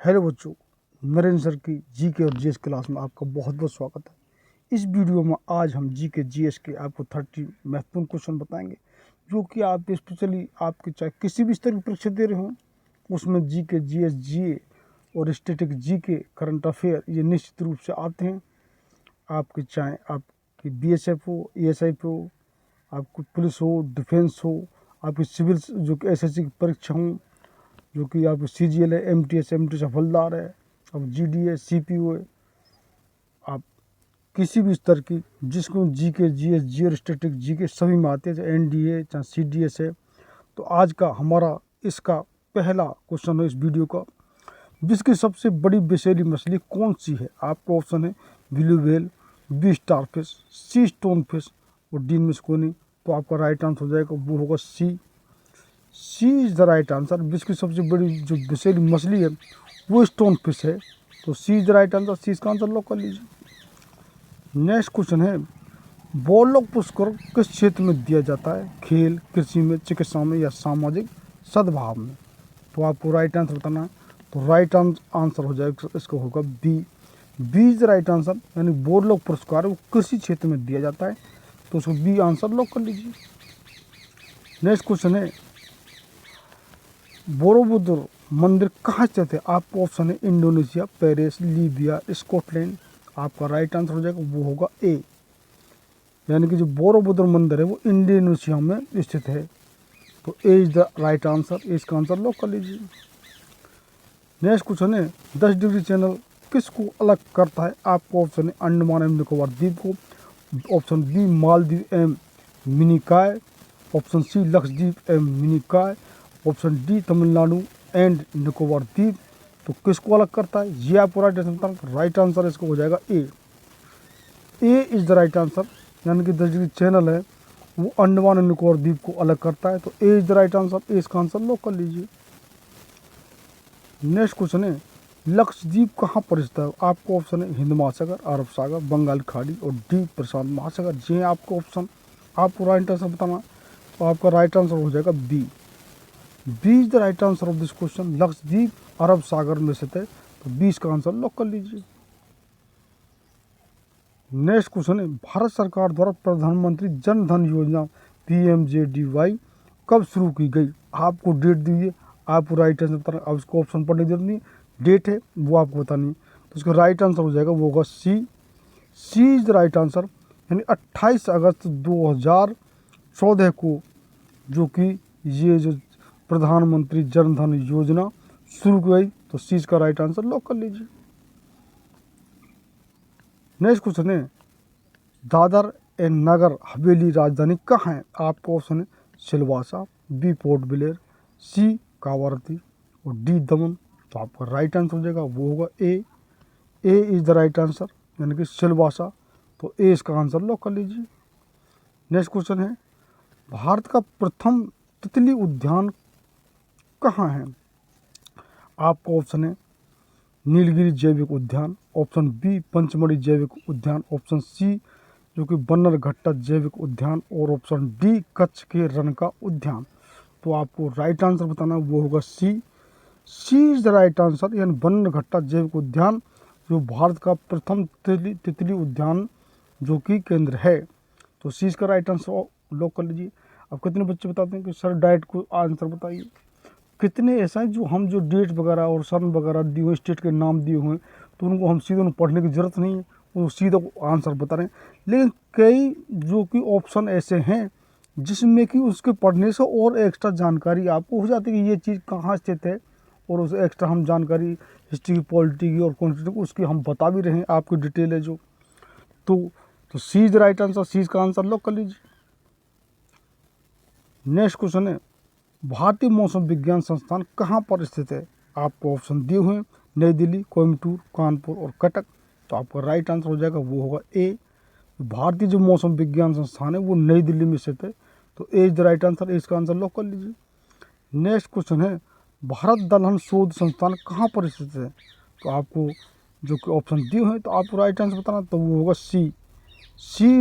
Hello बच्चों, Narendra sir की GK और जीएस क्लास में आपका बहुत बहुत स्वागत है। इस वीडियो में आज हम जीके जीएस के आपको 30 महत्वपूर्ण क्वेश्चन बताएंगे, जो कि आप स्पेशली आपके चाहे किसी भी स्तर की परीक्षा दे रहे हो, उसमें जीके जीएस जीए और स्टैटिक जीके करंट अफेयर ये निश्चित रूप से आते हैं। आपके चाहे आपकी बीएसएफ हो, एएसआईपी हो, आपको पुलिस हो, डिफेंस हो, आपकी सिविल जो कि एसएससी की परीक्षा हो, जो कि आप सीजीएल है, एमटीएस हवलदार है, अब जीडी है, सीपीओ है, आप किसी भी स्तर की जिसको जीके जीएस जी और स्टैटिक जीके सभी में आते हैं, चाहे एनडीए चाहे सीडीएस है। तो आज का हमारा इसका पहला क्वेश्चन है इस वीडियो का, विश्व की सबसे बड़ी विषैली मछली कौन सी है? आपका ऑप्शन है blue whale, B star fish, C stone fish और डी मिस्कोनी। तो आपका राइट आंसर हो जाएगा वो होगा C is the right answer. विश्व की सबसे बड़ी जो विषैली मछली है वो स्टोन फिश है। तो सी इज द राइट आंसर, सी इसका आंसर लॉक कर लीजिए। नेक्स्ट क्वेश्चन है, बौर्लॉग पुरस्कार किस क्षेत्र में दिया जाता है? खेल, कृषि में, चिकित्सा में या सामाजिक सद्भाव में? तो आपको राइट आंसर बताना है। तो राइट आंसर हो जाएगा इसका होगा B is the right answer, यानी बौर्लॉग पुरस्कार वो कृषि क्षेत्र में दिया जाता है। तो उसको बी आंसर लॉक कर लीजिए। नेक्स्ट क्वेश्चन है, बोरोबुदुर मंदिर कहाँ स्थित है? आपको ऑप्शन है इंडोनेशिया, पेरिस, लीबिया, स्कॉटलैंड। आपका राइट आंसर हो जाएगा वो होगा ए, यानी कि जो बोरोबुदुर मंदिर है वो इंडोनेशिया में स्थित है। तो ए इज द राइट आंसर, इसका आंसर लॉक कर लीजिए। नेक्स्ट क्वेश्चन है, 10 डिग्री चैनल किसको अलग करता है? आपको ऑप्शन है अंडमान एवं निकोबार द्वीप को, ऑप्शन बी मालदीव एवं मिनिकॉय, ऑप्शन सी लक्षद्वीप एवं Minicoy, option D Tamil Nadu and Nicobar द्वीप। तो किसको अलग करता है ये आपको राइट आंसर इसको हो जाएगा ए इज द राइट आंसर, यानी कि 10 डिग्री चैनल है वो अंडमान एंड निकोबार द्वीप को अलग करता है। तो ए इज द राइट आंसर, ए इसका आंसर लॉक कर लीजिए। नेक्स्ट क्वेश्चन है, लक्षद्वीप कहाँ पर स्थित है? आपको ऑप्शन है हिंद महासागर, अरब सागर, बंगाल की खाड़ी और डी प्रशांत महासागर। जी आपको ऑप्शन, आपको राइट आंसर बताना। तो आपका राइट आंसर हो जाएगा B is the right answer of this question. Lakshadweep Arab Sagar में स्थित है। तो 20 का आंसर लॉक कर लीजिए। नेक्स्ट क्वेश्चन है, भारत सरकार द्वारा प्रधानमंत्री जन धन योजना PMJDY कब शुरू की गई? आपको डेट दी है, आपको राइट आंसर बताना। अब उसको ऑप्शन पढ़ने की जरूरत नहीं, डेट है वो आपको बतानी है। तो उसका राइट आंसर हो जाएगा वो होगा C is the right answer, यानी 28 अगस्त 2014 को जो कि ये जो प्रधानमंत्री जन धन योजना शुरू की गई। तो सी का राइट आंसर लॉक कर लीजिए। नेक्स्ट क्वेश्चन है, दादर एंड नगर हवेली राजधानी कहाँ है? आपको ऑप्शन है सिलवासा, बी पोर्ट ब्लेयर, सी कावारती और डी दमन। तो आपका राइट आंसर हो जाएगा वो होगा A is the right answer, यानी कि सिलवासा। तो ए इसका आंसर लॉक कर लीजिए। नेक्स्ट क्वेश्चन है, भारत का प्रथम तितली उद्यान कहाँ है? आपका ऑप्शन है नीलगिरी जैविक उद्यान, ऑप्शन बी पंचमढ़ी जैविक उद्यान, ऑप्शन सी जो कि बन्नरघट्टा जैविक उद्यान और ऑप्शन डी कच्छ के रनका उद्यान। तो आपको राइट आंसर बताना वो होगा C is the right answer, यानी बन्नरघट्टा जैविक उद्यान जो भारत का प्रथम तितली उद्यान जो कि केंद्र है। तो सी का राइट आंसर लॉक कर लीजिए। अब कितने बच्चे बताते हैं कि सर डाइट को आंसर बताइए, कितने ऐसा है जो हम जो डेट वगैरह और सन वगैरह दिए हुए, स्टेट के नाम दिए हुए हैं, तो उनको हम सीधे पढ़ने की ज़रूरत नहीं है, वो सीधा आंसर बता रहे हैं। लेकिन कई जो कि ऑप्शन ऐसे हैं जिसमें कि उसके पढ़ने से और एक्स्ट्रा जानकारी आपको हो जाती है कि ये चीज़ कहाँ स्थित है, और उस एक्स्ट्रा हम जानकारी हिस्ट्री की, पॉलिटी की और कॉन्स्टिट्यूशन उसकी हम बता भी रहे हैं, आपकी डिटेल है जो। तो सी इज राइट आंसर, सी का आंसर लॉक कर लीजिए। नेक्स्ट क्वेश्चन है, भारतीय मौसम विज्ञान संस्थान कहाँ पर स्थित है? आपको ऑप्शन दिए हुए हैं नई दिल्ली, कोयम्बटूर, कानपुर और कटक। तो आपका राइट आंसर हो जाएगा वो होगा ए, भारतीय जो मौसम विज्ञान संस्थान है वो नई दिल्ली में स्थित है। तो ए इज द राइट आंसर, इसका आंसर लॉक कर लीजिए। नेक्स्ट क्वेश्चन है, भारत दलहन शोध संस्थान कहाँ पर स्थित है? तो आपको जो कि ऑप्शन दिए हैं, तो आपको राइट आंसर बताना, तो वो होगा C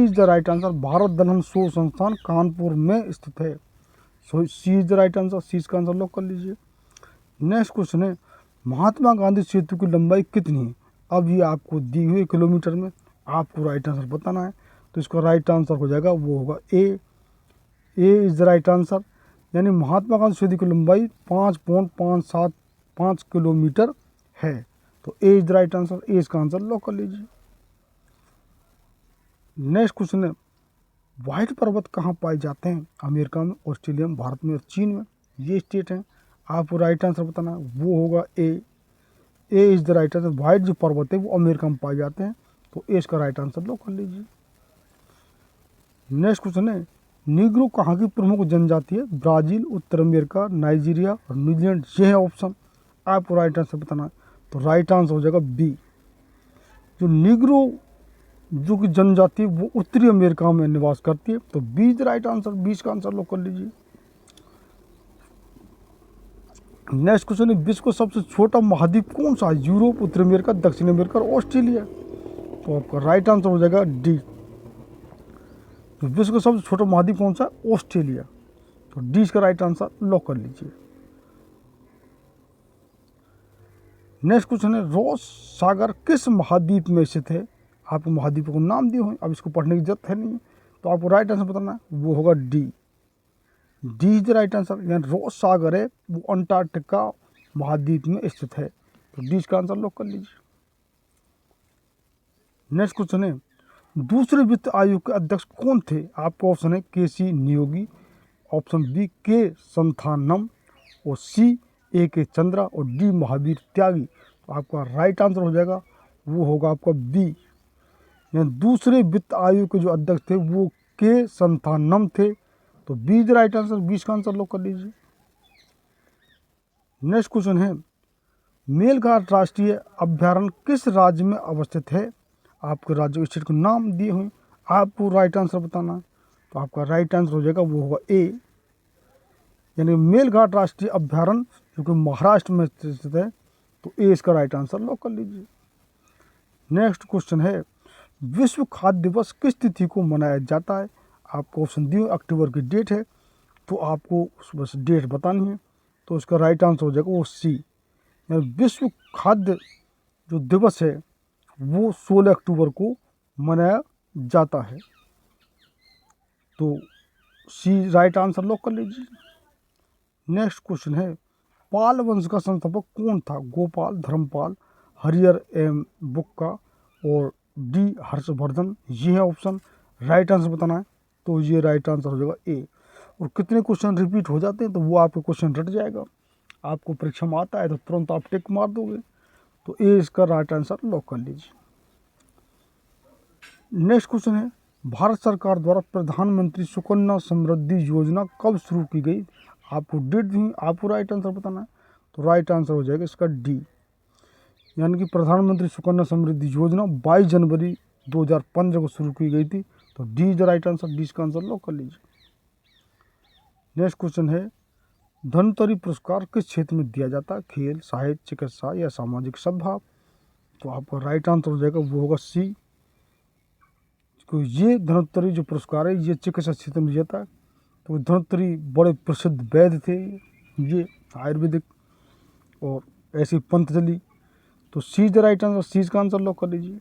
is the right answer. Bharat दलहन शोध संस्थान कानपुर में स्थित है। So C is the right answer, C का आंसर लॉक कर लीजिए। नेक्स्ट क्वेश्चन है, महात्मा गांधी सेतु की लंबाई कितनी है? अब ये आपको दी हुई किलोमीटर में, आपको राइट आंसर बताना है। तो इसका राइट आंसर हो जाएगा, वो होगा A is the right answer. यानी महात्मा गांधी सेतु की लंबाई 5.575 किलोमीटर है। तो ए इज द राइट आंसर, ए इसका आंसर लॉक कर लीजिए। नेक्स्ट क्वेश्चन है, व्हाइट पर्वत कहाँ पाए जाते हैं? अमेरिका में, ऑस्ट्रेलिया में, भारत में और चीन में। ये स्टेट हैं, आपको राइट आंसर बताना है, वो होगा A is the right answer. White जो पर्वत है वो अमेरिका में पाए जाते हैं। तो ए इसका राइट आंसर लॉक कर लीजिए। नेक्स्ट क्वेश्चन है, नीग्रो कहाँ की प्रमुख जनजाति है? ब्राज़ील, उत्तर अमेरिका, नाइजीरिया और न्यूजीलैंड। ये है ऑप्शन, आपको राइट आंसर बताना है। तो राइट आंसर हो जाएगा बी। जो नीग्रो जो कि जनजाति वो उत्तरी अमेरिका में निवास करती है। तो बी इज राइट आंसर, 20 का आंसर लॉक कर लीजिए। नेक्स्ट क्वेश्चन है, विश्व का सबसे छोटा महाद्वीप कौन सा है? यूरोप, उत्तर अमेरिका, दक्षिण अमेरिका और ऑस्ट्रेलिया। तो आपका राइट आंसर हो जाएगा डी। तो विश्व का सबसे छोटा महाद्वीप कौन सा है? ऑस्ट्रेलिया। तो डी इसका राइट आंसर लॉक कर लीजिए। नेक्स्ट क्वेश्चन है, रॉस सागर किस महाद्वीप में स्थित है? आपको महाद्वीपों को नाम दिए हुए, अब इसको पढ़ने की जरूरत है नहीं। तो आपको राइट आंसर बताना है, वो होगा D. D is the right answer. यानी रॉस सागर है वो अंटार्कटिका महाद्वीप में स्थित है। तो डी इसका आंसर लॉक कर लीजिए। नेक्स्ट क्वेश्चन है, दूसरे वित्त आयोग के अध्यक्ष कौन थे? आपका ऑप्शन है के सी नियोगी, ऑप्शन बी के संथानम और सी ए के चंद्रा और डी महावीर त्यागी। तो आपका राइट आंसर हो जाएगा, वो होगा आपका बी। यानी दूसरे वित्त आयोग के जो अध्यक्ष थे वो के संथानम थे। तो बी इज राइट आंसर, 20 का आंसर लॉक कर लीजिए। नेक्स्ट क्वेश्चन है, मेलघाट राष्ट्रीय अभ्यारण्य किस राज्य में अवस्थित है? आपके राज्य स्टेट को नाम दिए हुए, आपको राइट आंसर बताना है। तो आपका राइट आंसर हो जाएगा, वो होगा ए। यानी मेलघाट राष्ट्रीय अभ्यारण्य जो कि महाराष्ट्र में स्थित है। तो ए इसका राइट आंसर लॉक कर लीजिए। नेक्स्ट क्वेश्चन है, विश्व खाद्य दिवस किस तिथि को मनाया जाता है? आपको ऑप्शन दिए अक्टूबर की डेट है, तो आपको बस डेट बतानी है। तो इसका राइट आंसर हो जाएगा वो सी। यानी विश्व खाद्य जो दिवस है वो 16 अक्टूबर को मनाया जाता है। तो सी राइट आंसर लॉक कर लीजिए। नेक्स्ट क्वेश्चन है, पाल वंश का संस्थापक कौन था? गोपाल, धर्मपाल, हरिहर एम बुक्का और डी हर्षवर्धन। ये है ऑप्शन, राइट आंसर बताना है। तो ये राइट आंसर हो जाएगा ए। और कितने क्वेश्चन रिपीट हो जाते हैं तो वो आपके क्वेश्चन रट जाएगा। आपको परीक्षा में आता है तो तुरंत आप टिक मार दोगे। तो ए इसका राइट आंसर लॉक कर लीजिए। नेक्स्ट क्वेश्चन है, भारत सरकार द्वारा प्रधानमंत्री सुकन्या समृद्धि योजना कब शुरू की गई? आपको डेट दी, आपको राइट आंसर बताना है। तो राइट आंसर हो जाएगा इसका डी। यानी कि प्रधानमंत्री सुकन्या समृद्धि योजना 22 जनवरी 2015 को शुरू की गई थी। तो D is the right answer, D का आंसर लॉक कर लीजिए। नेक्स्ट क्वेश्चन है, धन्वंतरि पुरस्कार किस क्षेत्र में दिया जाता है? खेल, साहित्य, चिकित्सा या सामाजिक सद्भाव। तो आपका राइट आंसर हो जाएगा, वो होगा सी। तो ये धन्वंतरि जो पुरस्कार है ये चिकित्सा क्षेत्र में दिया जाता है। तो धन्वंतरि बड़े प्रसिद्ध वैद्य थे, ये आयुर्वेदिक और ऐसे पंतजलि। तो see the right answer, C का आंसर लॉक कर लीजिए।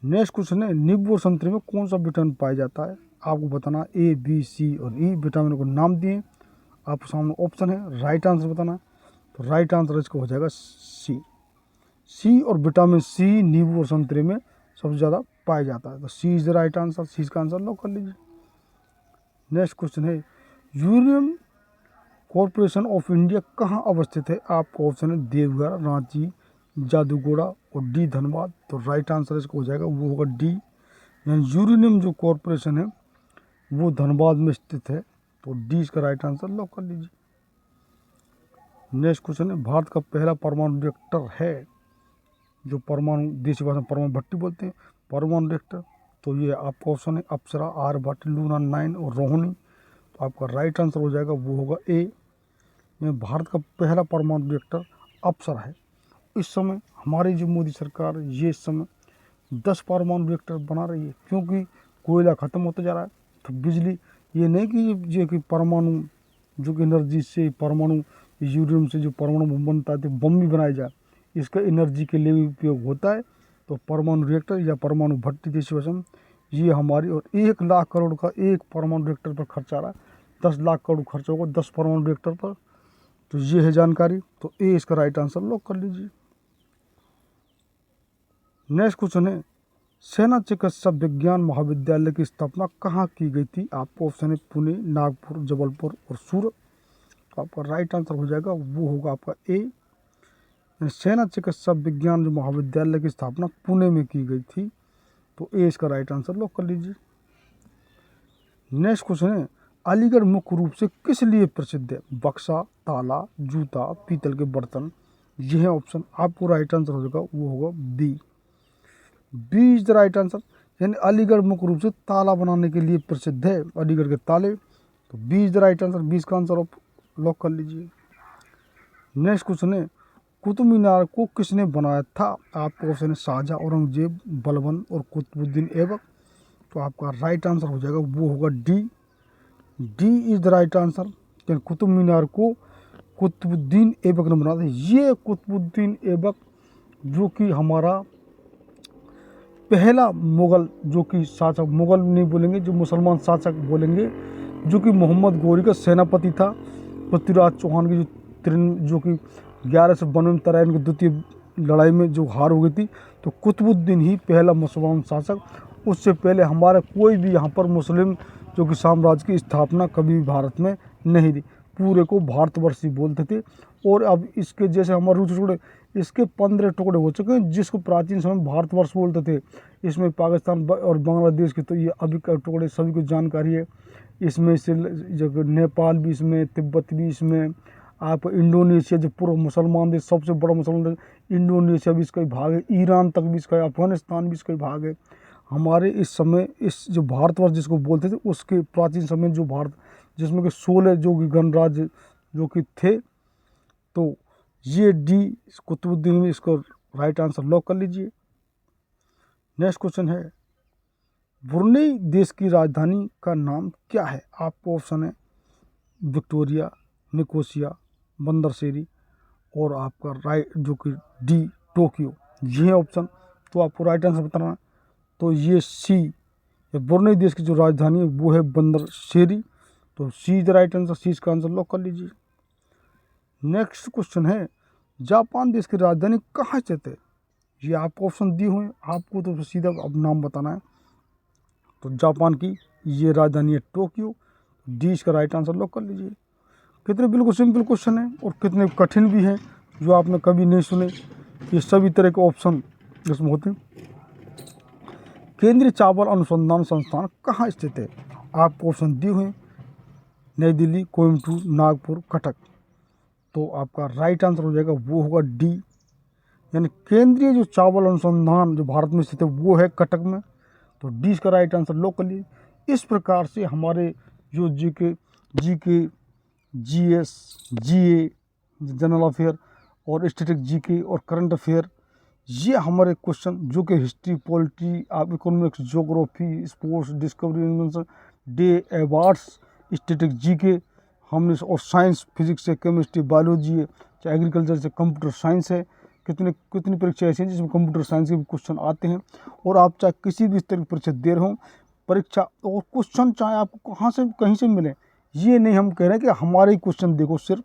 नेक्स्ट क्वेश्चन है, नींबू और संतरे में कौन सा विटामिन पाया जाता है? आपको बताना ए, बी, सी और ई विटामिन को नाम दिए, आपके सामने ऑप्शन है, राइट आंसर बताना। तो राइट आंसर इसका हो जाएगा सी और विटामिन सी नींबू और संतरे में सबसे ज़्यादा पाया जाता है। तो सी is the right answer, C का आंसर लॉक कर लीजिए। नेक्स्ट क्वेश्चन है, यूनियन कॉरपोरेशन ऑफ इंडिया कहाँ अवस्थित है? आपका ऑप्शन है देवघर, रांची, जादूगोड़ा और डी धनबाद। तो राइट आंसर इसका हो जाएगा, वो होगा डी। यानी यूरेनियम जो कॉरपोरेशन है वो धनबाद में स्थित है। तो डी इसका राइट आंसर लॉक कर लीजिए। नेक्स्ट क्वेश्चन है, भारत का पहला परमाणु रिएक्टर है जो परमाणु, देसी भाषा में परमाणु भट्टी बोलते हैं, परमाणु रिएक्टर। तो ये आपका ऑप्शन है अप्सरा, आर्यभट्ट, लूना 9 और रोहिणी। तो आपका राइट आंसर हो जाएगा, वो होगा ए। में भारत का पहला परमाणु रिएक्टर अप्सरा है। इस समय हमारी जो मोदी सरकार ये इस समय 10 परमाणु रिएक्टर बना रही है, क्योंकि कोयला ख़त्म होता जा रहा है। तो बिजली ये नहीं कि ये कि परमाणु जो कि एनर्जी से परमाणु यूरेनियम से जो परमाणु बम बनता है, तो बम भी बनाया जाए, इसका एनर्जी के लिए भी उपयोग होता है। तो परमाणु रिएक्टर या परमाणु भट्टी जैसी वजह ये हमारी, और 1 लाख करोड़ का एक परमाणु रिएक्टर पर खर्च आ रहा है, 10 लाख करोड़ खर्च होगा 10 परमाणु रिएक्टर पर। तो ये है जानकारी। तो ए इसका राइट आंसर लॉक कर लीजिए। नेक्स्ट क्वेश्चन है, सेना चिकित्सा विज्ञान महाविद्यालय की स्थापना कहाँ की गई थी? आपको ऑप्शन है पुणे, नागपुर, जबलपुर और सूरत। तो आपका राइट आंसर हो जाएगा, वो होगा आपका ए। सेना चिकित्सा विज्ञान जो महाविद्यालय की स्थापना पुणे में की गई थी। तो ए इसका राइट आंसर लॉक कर लीजिए। नेक्स्ट क्वेश्चन है, अलीगढ़ मुख्य रूप से किस लिए प्रसिद्ध है? बक्सा, ताला, जूता, पीतल के बर्तन। यह है ऑप्शन। आपको राइट आंसर हो जाएगा, वो होगा B. B is the right answer. यानी अलीगढ़ मुख्य रूप से ताला बनाने के लिए प्रसिद्ध है, अलीगढ़ के ताले। तो B is the right answer, 20 का आंसर आप लॉक कर लीजिए। नेक्स्ट क्वेश्चन है, कुतुब मीनार को किसने बनाया था? आपको ऑप्शन है शाहजहां, औरंगजेब, बलबन और कुतुबुद्दीन ऐबक। तो आपका राइट आंसर हो जाएगा, वो होगा D. D is the right answer. Qutub Minar को कुतुबुद्दीन ऐबक ने बनाया था। ये कुतुबुद्दीन ऐबक जो कि हमारा पहला मुगल जो कि शासक, मुगल नहीं बोलेंगे, जो मुसलमान शासक बोलेंगे, जो कि मोहम्मद गौरी का सेनापति था। पृथ्वीराज चौहान की जो कि 1192 में तराइन की द्वितीय लड़ाई में जो हार हो गई थी, तो कुतुबुद्दीन ही पहला मुसलमान शासक। उससे पहले हमारा कोई भी यहाँ पर मुस्लिम जो कि साम्राज्य की स्थापना कभी भी भारत में नहीं थी। पूरे को भारतवर्ष ही बोलते थे। और अब इसके जैसे हमारे रूस टुकड़े, इसके 15 टुकड़े हो चुके हैं, जिसको प्राचीन समय में भारतवर्ष बोलते थे। इसमें पाकिस्तान और बांग्लादेश के तो ये अभी का टुकड़े सभी को जानकारी है। इसमें से जो नेपाल भी इसमें, तिब्बत भी इसमें, आप इंडोनेशिया जो पूर्व मुसलमान देश, सबसे बड़ा मुसलमान देश, इंडोनेशिया भी इसका ही भाग है, ईरान तक भी इसका है, अफगानिस्तान भी इसका ही भाग है। हमारे इस समय इस जो भारतवर्ष जिसको बोलते थे, उसके प्राचीन समय जो भारत, जिसमें कि 16 जो कि गणराज्य जो कि थे। तो ये डी कुतुबुद्दीन में, इसको राइट आंसर लॉक कर लीजिए। नेक्स्ट क्वेश्चन है, ब्रुनेई देश की राजधानी का नाम क्या है? आपको ऑप्शन है विक्टोरिया, निकोसिया, बंदरशेरी और आपका राइट जो कि डी टोक्यो। ये है ऑप्शन। तो आपको राइट आंसर बताना है। तो ये सी, ब्रुनेई देश की जो राजधानी है वो है बंदरशेरी। तो सी इज द राइट आंसर, सी इसका आंसर लॉक कर लीजिए। नेक्स्ट क्वेश्चन है, जापान देश की राजधानी कहाँ स्थित है? ये आपको ऑप्शन दिए हुए हैं, आपको तो सीधा अब नाम बताना है। तो जापान की ये राजधानी है टोक्यो। डी इसका राइट आंसर लॉक कर लीजिए। कितने बिल्कुल सिंपल क्वेश्चन है और कितने कठिन भी हैं, जो आपने कभी नहीं सुने। ये सभी तरह के ऑप्शन इसमें होते हैं। केंद्रीय चावल अनुसंधान संस्थान कहाँ स्थित है? आपको ऑप्शन दिए हुए हैं, नई दिल्ली, कोयम्बटूर, नागपुर, कटक। तो आपका राइट आंसर हो जाएगा, वो होगा डी। यानी केंद्रीय जो चावल अनुसंधान जो भारत में स्थित है वो है कटक में। तो डी इसका राइट आंसर लॉक कर लीजिए। इस प्रकार से हमारे जो जीके, जीएस, जीए, जनरल अफेयर और स्टैटिक जीके और करंट अफेयर, ये हमारे क्वेश्चन जो कि हिस्ट्री, पॉलिटी, आप economics, geography, sports, discovery, invention, day, awards, static GK हमने, और साइंस, फिजिक्स है, केमिस्ट्री, बायोलॉजी है, चाहे एग्रीकल्चर से कंप्यूटर साइंस है। कितनी परीक्षा ऐसी हैं जिसमें कंप्यूटर साइंस के भी क्वेश्चन आते हैं। और आप चाहे किसी भी स्तर की परीक्षा दे रहे हो, परीक्षा और क्वेश्चन चाहे आपको कहाँ से कहीं से मिले, ये नहीं हम कह रहे हैं कि हमारे ही क्वेश्चन देखो सिर्फ,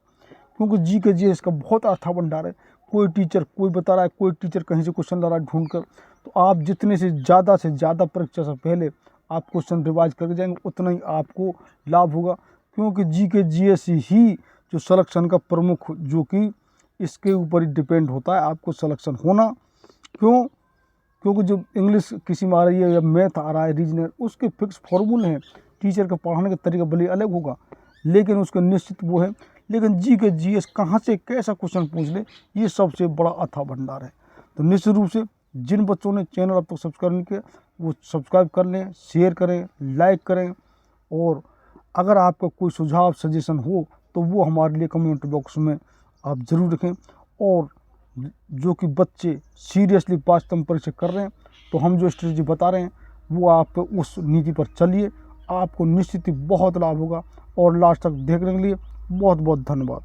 क्योंकि जी के जी इसका बहुत अथा भंडार है। कोई टीचर कोई बता रहा है, कोई टीचर कहीं से क्वेश्चन ला रहा है ढूंढ कर। तो आप जितने से ज़्यादा परीक्षा से पहले आप क्वेश्चन रिवाइज करके जाएंगे, उतना ही आपको लाभ होगा। क्योंकि जी के जीएस ही जो सिलेक्शन का प्रमुख, जो कि इसके ऊपर ही डिपेंड होता है आपको सिलेक्शन होना। क्योंकि जो इंग्लिश किसी में आ रही है या मैथ आ रहा है, रीजनल, उसके फिक्स फॉर्मूले हैं। टीचर का पढ़ाने का तरीका भले अलग होगा, लेकिन उसका निश्चित वो है। लेकिन जी के जीएस कहाँ से कैसा क्वेश्चन पूछ ले, ये सबसे बड़ा अथा भंडार है। तो निश्चित रूप से जिन बच्चों ने चैनल अब तक सब्सक्राइब नहीं किया, वो सब्सक्राइब कर लें, शेयर करें, लाइक करें। और अगर आपका कोई सुझाव, सजेशन हो तो वो हमारे लिए कमेंट बॉक्स में आप ज़रूर रखें। और जो कि बच्चे सीरियसली वास्तव परीक्षा कर रहे हैं, तो हम जो स्ट्रेटजी बता रहे हैं वो आप उस नीति पर चलिए, आपको निश्चित ही बहुत लाभ होगा। और लास्ट तक देखने के लिए बहुत बहुत धन्यवाद।